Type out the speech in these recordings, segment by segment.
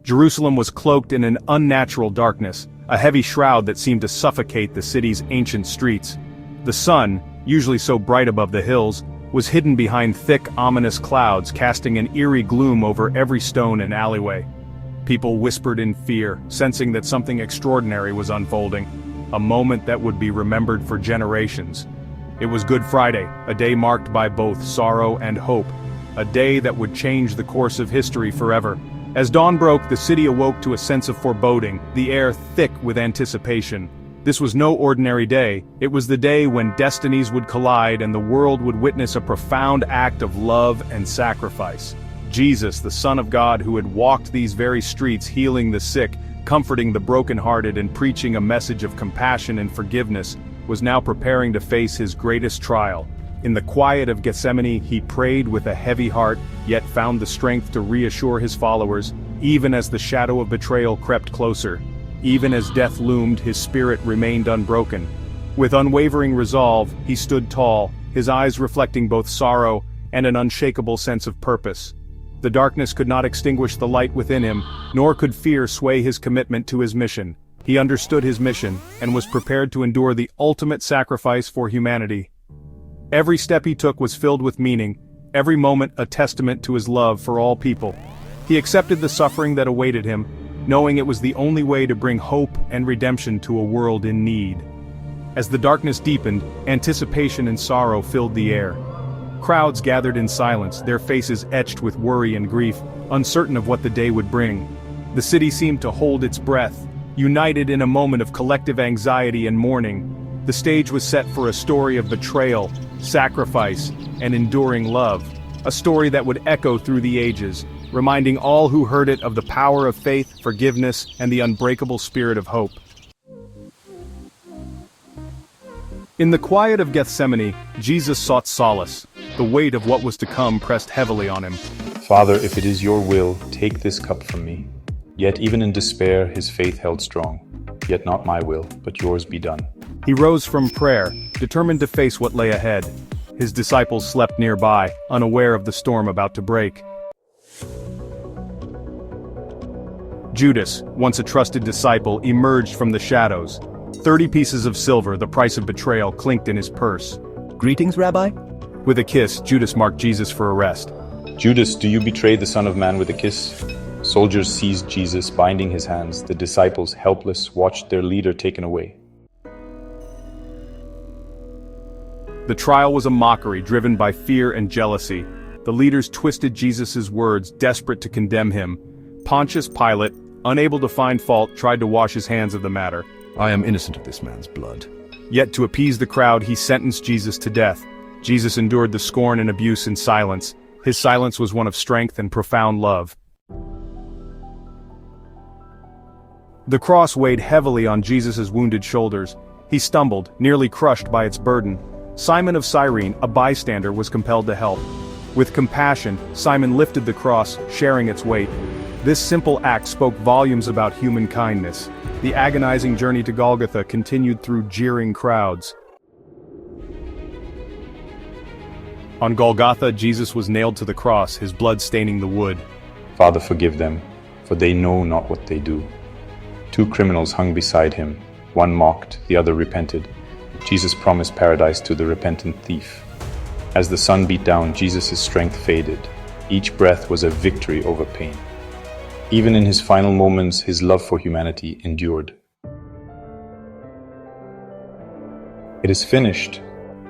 Jerusalem was cloaked in an unnatural darkness, a heavy shroud that seemed to suffocate the city's ancient streets. The sun, usually so bright above the hills, was hidden behind thick, ominous clouds, casting an eerie gloom over every stone and alleyway. People whispered in fear, sensing that something extraordinary was unfolding, a moment that would be remembered for generations. It was Good Friday, a day marked by both sorrow and hope, a day that would change the course of history forever. As dawn broke, the city awoke to a sense of foreboding, the air thick with anticipation. This was no ordinary day. It was the day when destinies would collide and the world would witness a profound act of love and sacrifice. Jesus, the Son of God who had walked these very streets healing the sick, comforting the brokenhearted and preaching a message of compassion and forgiveness, was now preparing to face his greatest trial. In the quiet of Gethsemane, he prayed with a heavy heart, yet found the strength to reassure his followers, even as the shadow of betrayal crept closer. Even as death loomed, his spirit remained unbroken. With unwavering resolve, he stood tall, his eyes reflecting both sorrow and an unshakable sense of purpose. The darkness could not extinguish the light within him, nor could fear sway his commitment to his mission. He understood his mission, and was prepared to endure the ultimate sacrifice for humanity. Every step he took was filled with meaning, every moment a testament to his love for all people. He accepted the suffering that awaited him, knowing it was the only way to bring hope and redemption to a world in need. As the darkness deepened, anticipation and sorrow filled the air. Crowds gathered in silence, their faces etched with worry and grief, uncertain of what the day would bring. The city seemed to hold its breath, united in a moment of collective anxiety and mourning. The stage was set for a story of betrayal, sacrifice, and enduring love, a story that would echo through the ages, reminding all who heard it of the power of faith, forgiveness, and the unbreakable spirit of hope. In the quiet of Gethsemane, Jesus sought solace. The weight of what was to come pressed heavily on him. Father, if it is your will, take this cup from me. Yet even in despair, his faith held strong. Yet not my will, but yours be done. He rose from prayer, determined to face what lay ahead. His disciples slept nearby, unaware of the storm about to break. Judas, once a trusted disciple, emerged from the shadows. 30 pieces of silver, the price of betrayal, clinked in his purse. "Greetings, Rabbi?" With a kiss, Judas marked Jesus for arrest. Judas, do you betray the Son of Man with a kiss? Soldiers seized Jesus, binding his hands. The disciples, helpless, watched their leader taken away. The trial was a mockery driven by fear and jealousy. The leaders twisted Jesus' words, desperate to condemn him. Pontius Pilate, unable to find fault, tried to wash his hands of the matter. "I am innocent of this man's blood." Yet to appease the crowd, he sentenced Jesus to death. Jesus endured the scorn and abuse in silence. His silence was one of strength and profound love. The cross weighed heavily on Jesus' wounded shoulders. He stumbled, nearly crushed by its burden. Simon of Cyrene, a bystander, was compelled to help. With compassion, Simon lifted the cross, sharing its weight. This simple act spoke volumes about human kindness. The agonizing journey to Golgotha continued through jeering crowds. On Golgotha, Jesus was nailed to the cross, his blood staining the wood. Father, forgive them, for they know not what they do. 2 criminals hung beside him. One mocked, the other repented. Jesus promised paradise to the repentant thief. As the sun beat down, Jesus' strength faded. Each breath was a victory over pain. Even in his final moments, his love for humanity endured. It is finished.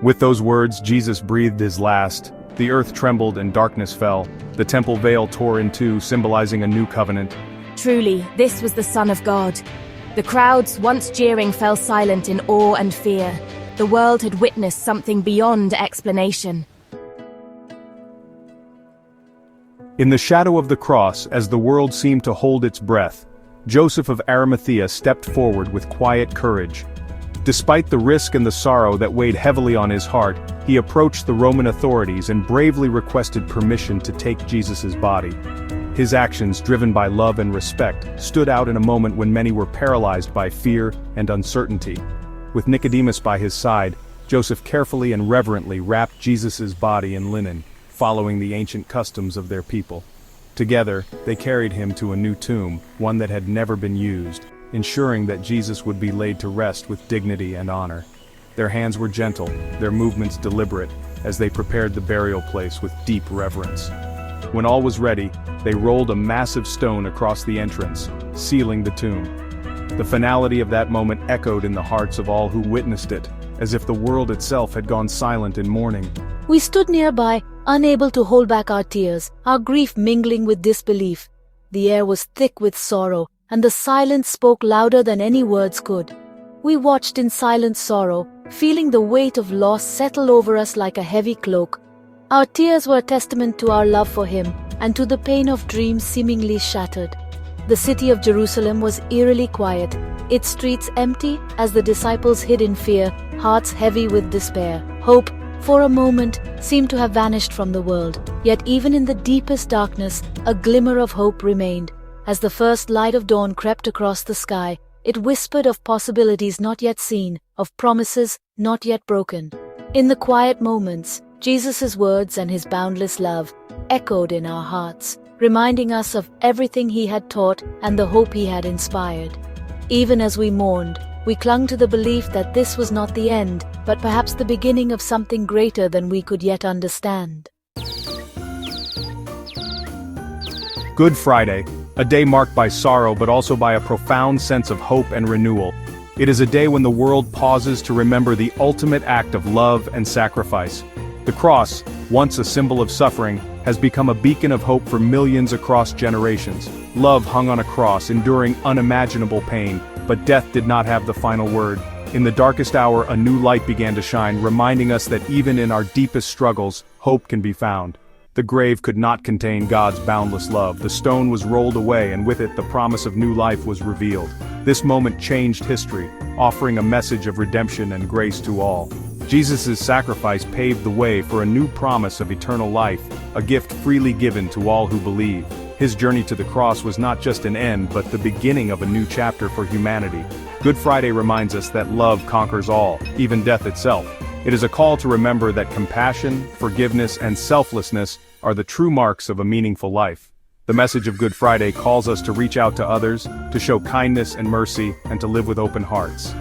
With those words, Jesus breathed his last. The earth trembled and darkness fell. The temple veil tore in two, symbolizing a new covenant. Truly, this was the Son of God. The crowds, once jeering, fell silent in awe and fear. The world had witnessed something beyond explanation. In the shadow of the cross, as the world seemed to hold its breath, Joseph of Arimathea stepped forward with quiet courage. Despite the risk and the sorrow that weighed heavily on his heart, he approached the Roman authorities and bravely requested permission to take Jesus' body. His actions, driven by love and respect, stood out in a moment when many were paralyzed by fear and uncertainty. With Nicodemus by his side, Joseph carefully and reverently wrapped Jesus' body in linen, following the ancient customs of their people. Together, they carried him to a new tomb, one that had never been used, ensuring that Jesus would be laid to rest with dignity and honor. Their hands were gentle, their movements deliberate, as they prepared the burial place with deep reverence. When all was ready, they rolled a massive stone across the entrance, sealing the tomb. The finality of that moment echoed in the hearts of all who witnessed it, as if the world itself had gone silent in mourning. We stood nearby, unable to hold back our tears, our grief mingling with disbelief. The air was thick with sorrow, and the silence spoke louder than any words could. We watched in silent sorrow, feeling the weight of loss settle over us like a heavy cloak. Our tears were a testament to our love for him, and to the pain of dreams seemingly shattered. The city of Jerusalem was eerily quiet, its streets empty as the disciples hid in fear, hearts heavy with despair. Hope, for a moment, seemed to have vanished from the world. Yet even in the deepest darkness, a glimmer of hope remained. As the first light of dawn crept across the sky, it whispered of possibilities not yet seen, of promises not yet broken. In the quiet moments, Jesus' words and his boundless love echoed in our hearts, reminding us of everything he had taught and the hope he had inspired. Even as we mourned, we clung to the belief that this was not the end, but perhaps the beginning of something greater than we could yet understand. Good Friday, a day marked by sorrow but also by a profound sense of hope and renewal. It is a day when the world pauses to remember the ultimate act of love and sacrifice. The cross, once a symbol of suffering, has become a beacon of hope for millions across generations. Love hung on a cross, enduring unimaginable pain, but death did not have the final word. In the darkest hour, a new light began to shine, reminding us that even in our deepest struggles, hope can be found. The grave could not contain God's boundless love. The stone was rolled away, and with it the promise of new life was revealed. This moment changed history, offering a message of redemption and grace to all. Jesus' sacrifice paved the way for a new promise of eternal life, a gift freely given to all who believe. His journey to the cross was not just an end, but the beginning of a new chapter for humanity. Good Friday reminds us that love conquers all, even death itself. It is a call to remember that compassion, forgiveness, and selflessness are the true marks of a meaningful life. The message of Good Friday calls us to reach out to others, to show kindness and mercy, and to live with open hearts.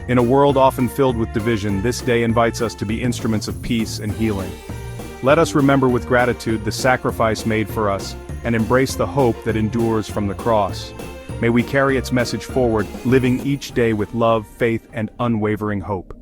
In a world often filled with division, this day invites us to be instruments of peace and healing. Let us remember with gratitude the sacrifice made for us, and embrace the hope that endures from the cross. May we carry its message forward, living each day with love, faith, and unwavering hope.